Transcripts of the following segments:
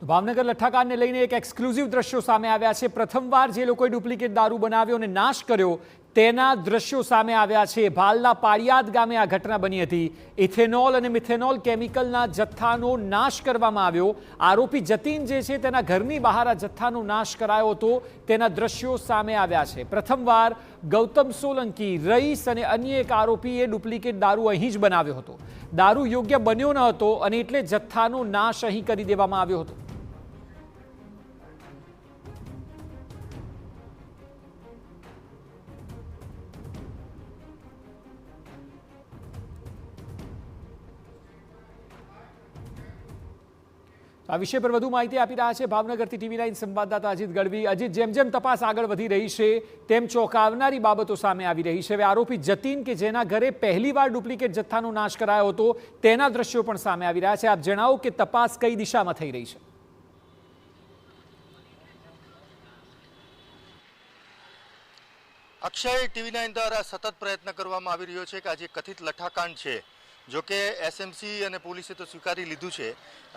ભાવનગર લઠ્ઠાકાંડને લઈને એક એક્સક્લુઝિવ દ્રશ્યો સામે આવ્યા છે। પ્રથમવાર જે લોકોએ ડુપ્લિકેટ દારૂ બનાવ્યો અને નાશ કર્યો તેના દ્રશ્યો સામે આવ્યા છે। ભાલના પાળિયાદ ગામે આ ઘટના બની હતી। ઇથેનોલ અને મિથેનોલ કેમિકલના જથ્થાનો નાશ કરવામાં આવ્યો। આરોપી જતીન જે છે તેના ઘરની બહાર આ જથ્થાનો નાશ કરાયો હતો તેના દ્રશ્યો સામે આવ્યા છે। પ્રથમવાર ગૌતમ સોલંકી, રઈસ અને અન્ય એક આરોપીએ ડુપ્લિકેટ દારૂ અહીં જ બનાવ્યો હતો। દારૂ યોગ્ય બન્યો ન હતો અને એટલે જથ્થાનો નાશ અહીં કરી દેવામાં આવ્યો હતો। આ વિષય પર વધુ માહિતી આપી રહ્યા છે ભાવનગરથી TV9 સંવાદદાતા અજીત ગઢવી। અજીત, જેમ જેમ તપાસ આગળ વધી રહી છે તેમ ચોંકાવનારી બાબતો સામે આવી રહી છે। હવે આરોપી જતીન કે જેના ઘરે પહેલીવાર ડુપ્લિકેટ જથ્થાનો નાશ કરાયો હતો તેના દ્રશ્યો પણ સામે આવી રહ્યા છે। આપ જણાવો કે તપાસ કઈ દિશામાં થઈ રહી છે? અક્ષય, TV9 દ્વારા સતત પ્રયત્ન કરવામાં આવી રહ્યો છે કે આજે કથિત લઠ્ઠાકાંડ છે, જો કે SMC અને પોલીસે તો સ્વીકારી લીધું છે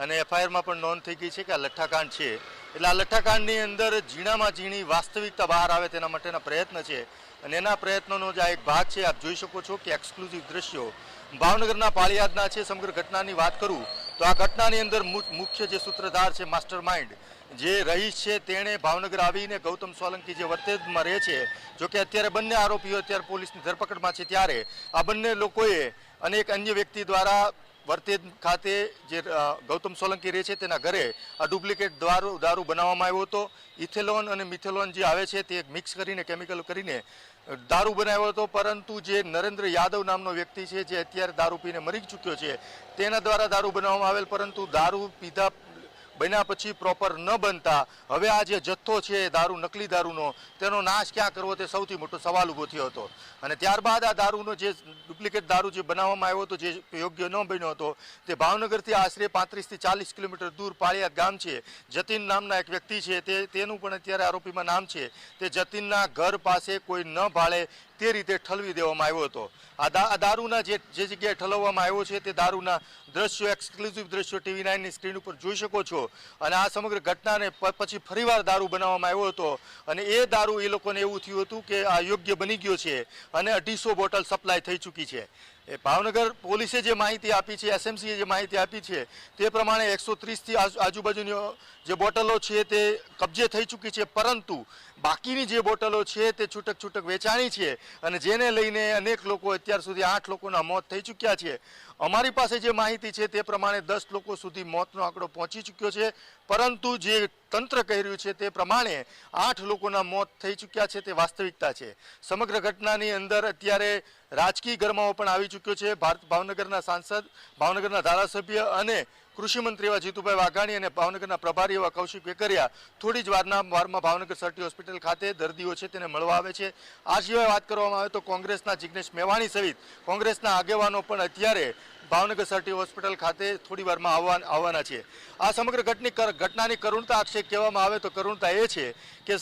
અને FIRમાં પણ નોંધ થઈ ગઈ છે કે આ લઠ્ઠાકાંડ છે। એટલે આ લઠ્ઠાકાંડની અંદર ઝીણામાં ઝીણી વાસ્તવિકતા બહાર આવે તેના માટેના પ્રયત્ન છે અને એના પ્રયત્નોનો જ આ એક ભાગ છે। આપ જોઈ શકો છો કે એક્સક્લુઝિવ દ્રશ્યો ભાવનગરના પાળિયાદના છે। સમગ્ર ઘટનાની વાત કરું તો આ ઘટનાની અંદર મુખ્ય જે સૂત્રધાર છે, માસ્ટર માઇન્ડ જે રહીશ છે, તેણે ભાવનગર આવીને ગૌતમ સોલંકી જે વર્તેજમાં રહે છે, જો કે અત્યારે બંને આરોપીઓ અત્યારે પોલીસની ધરપકડમાં છે, ત્યારે આ બંને લોકોએ અને એક અન્ય વ્યક્તિ દ્વારા વર્તેજ ખાતે જે ગૌતમ સોલંકી રહે છે તેના ઘરે આ ડુપ્લિકેટ દારૂ બનાવવામાં આવ્યો હતો। ઇથેનોલ અને મિથેનોલ જે આવે છે તે મિક્સ કરીને, કેમિકલ કરીને દારૂ બનાવ્યો હતો, પરંતુ જે નરેન્દ્ર યાદવ નામનો વ્યક્તિ છે જે અત્યારે દારૂ પીને મરી ચૂક્યો છે તેના દ્વારા દારૂ બનાવવામાં આવેલ, પરંતુ દારૂ પીધા બન્યા પછી પ્રોપર ન બનતા હવે આ જે જથ્થો છે દારૂ, નકલી દારૂનો, તેનો નાશ ક્યાં કરવો તે સૌથી મોટો સવાલ ઊભો થયો હતો। અને ત્યારબાદ આ દારૂનો જે ડુપ્લિકેટ દારૂ જે બનાવવામાં આવ્યો હતો, જે યોગ્ય ન બન્યો હતો, તે ભાવનગરથી આશરે 35 થી 40 કિલોમીટર દૂર પાળિયાદ ગામ છે, જતીન નામના એક વ્યક્તિ છે, તેનું પણ અત્યારે આરોપીમાં નામ છે, તે જતીનના ઘર પાસે કોઈ ન ભાળે તે રીતે ઠલવી દેવામાં આવ્યો હતો। આ દારૂના જે જગ્યાએ ઠલવવામાં આવ્યો છે તે દારૂના દ્રશ્યો, એક્સક્લુઝિવ દ્રશ્યો TV9ની સ્ક્રીન ઉપર જોઈ શકો છો। અને આ સમગ્ર ઘટનાને પછી ફરીવાર દારૂ બનાવવામાં આવ્યો હતો અને એ દારૂ એ લોકોને એવું થયું હતું કે આ યોગ્ય બની ગયો છે અને 250 બોટલ સપ્લાય થઈ ચૂકી છે। એ ભાવનગર પોલીસે જે માહિતી આપી છે, SMCએ જે માહિતી આપી છે તે પ્રમાણે 130 થી આજુબાજુની જે બોટલો છે તે કબજે થઈ ચૂકી છે, પરંતુ બાકીની જે બોટલો છે તે છૂટક છૂટક વેચાણી છે અને જેને લઈને અનેક લોકો, અત્યાર સુધી 8 લોકોના મોત થઈ ચૂક્યા છે। અમારી પાસે જે માહિતી છે તે પ્રમાણે 10 લોકો સુધી મોતનો આંકડો પહોંચી ચૂક્યો છે, પરંતુ જે તંત્ર કહી રહ્યું છે તે પ્રમાણે 8 લોકોના મોત થઈ ચૂક્યા છે તે વાસ્તવિકતા છે। સમગ્ર ઘટનાની અંદર અત્યારે રાજકીય ગરમાવો પણ આવી ચૂક્યો છે। ભાવનગરના સાંસદ, ભાવનગરના ધારાસભ્ય અને કૃષિ મંત્રી એવા જીતુભાઈ વાઘાણી અને ભાવનગરના પ્રભારી એવા કૌશિક વેકરિયા થોડી જ વારમાં ભાવનગર સરટી હોસ્પિટલ ખાતે દર્દીઓ છે તેને મળવા આવે છે। આ સિવાય વાત કરવામાં આવે તો કોંગ્રેસના જિગ્નેશ મેવાણી સહિત કોંગ્રેસના આગેવાનો પણ અત્યારે ભાવનગર સરટી હોસ્પિટલ ખાતે થોડી વારમાં આવવાના છે। આ સમગ્ર ઘટનાની કરુણતા આક્ષેપ કહેવામાં આવે તો કરુણતા એ છે કે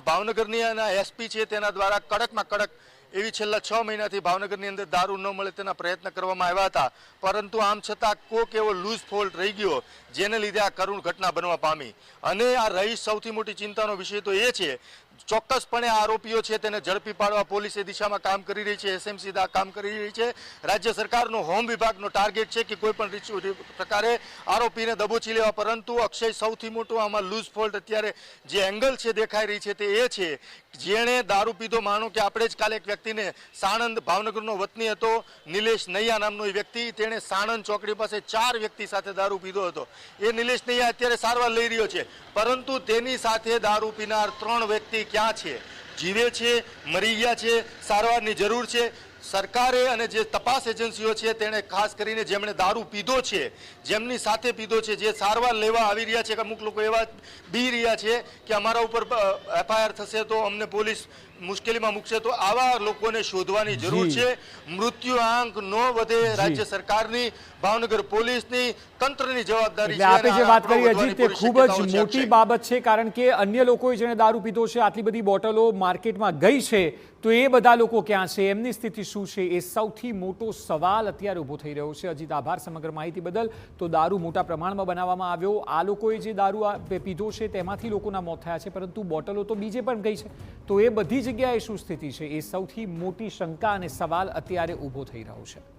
ભાવનગરની SP છે તેના દ્વારા કડકમાં કડક એવી છેલ્લા 6 મહિનાથી ભાવનગરની અંદર દારૂ ન મળે તેના પ્રયત્ન કરવામાં આવ્યા હતા, પરંતુ આમ છતાં કોક એવો લૂઝ ફોલ્ટ રહી ગયો જેને લીધે આ કરુણ ઘટના બનવા પામી। અને આ રહીશ સૌથી મોટી ચિંતાનો વિષય તો એ છે, ચોક્કસપણે આરોપીઓ છે તેને ઝડપી પાડવા પોલીસે દિશામાં કામ કરી રહી છે, SMC કામ કરી રહી છે, રાજ્ય સરકારનો હોમ વિભાગનો ટાર્ગેટ છે કે કોઈ પણ પ્રકારે આરોપીને દબોચી લેવા, પરંતુ અક્ષય સૌથી મોટો આમાં લૂઝ ફોલ્ટ અત્યારે જે એંગલ છે દેખાઈ રહી છે તે એ છે, જેણે દારૂ પીધો, માનો કે આપણે જ કાલે એક વ્યક્તિને સાણંદ, ભાવનગરનો વતની હતો નિલેશ નૈયા નામનો વ્યક્તિ, તેણે સાણંદ ચોકડી પાસે 4 વ્યક્તિ સાથે દારૂ પીધો હતો। એ નિલેશ નૈયા અત્યારે સારવાર લઈ રહ્યો છે, પરંતુ તેની સાથે દારૂ પીનાર 3 વ્યક્તિ ક્યાં છે, જીવે છે, મરી ગયા છે, સારવારની જરૂર છે। સરકારે અને જે તપાસ એજન્સીઓ છે તેણે ખાસ કરીને જેમણે દારૂ પીધો છે, જેમની સાથે પીધો છે, જે સારવાર લેવા આવી રહ્યા છે, અમુક લોકો એવા બી રહ્યા છે કે અમારા ઉપર FIR થશે તો અમને પોલીસ મુશ્કેલીમાં મૂકશે. તો આવા લોકોને શોધવાની જરૂર છે. મૃત્યુ આંક ન વધે, રાજ્ય સરકારની, ભાવનગર પોલીસની, તંત્રની જવાબદારી એટલે આપે જે વાત કરી અજીત, તે ખૂબ જ શક્યતાઓ છે, મોટી અક્ષય. બાબત છે, કારણ કે અન્ય લોકોએ જેણે દારૂ પીધો છે, આટલી બધી બોટલો માર્કેટમાં ગઈ છે, તો એ બધા લોકો ક્યાં છે, એમની સ્થિતિ શું છે, એ સૌથી મોટો સવાલ અત્યારે ઊભો થઈ રહ્યો છે. અજીત, આભાર સમગ્ર માહિતી બદલ. તો દારૂ મોટા પ્રમાણમાં બનાવવામાં આવ્યો, આ લોકોએ જે દારૂ પીધો છે તેમાંથી લોકોના મોત થયા છે, પરંતુ બોટલો તો બીજે પણ ગઈ છે. તો એ બધી જગ્યાએ શું સ્થિતિ છે, એ સૌથી મોટી શંકા અને સવાલ અત્યારે ઊભો થઈ રહ્યો છે.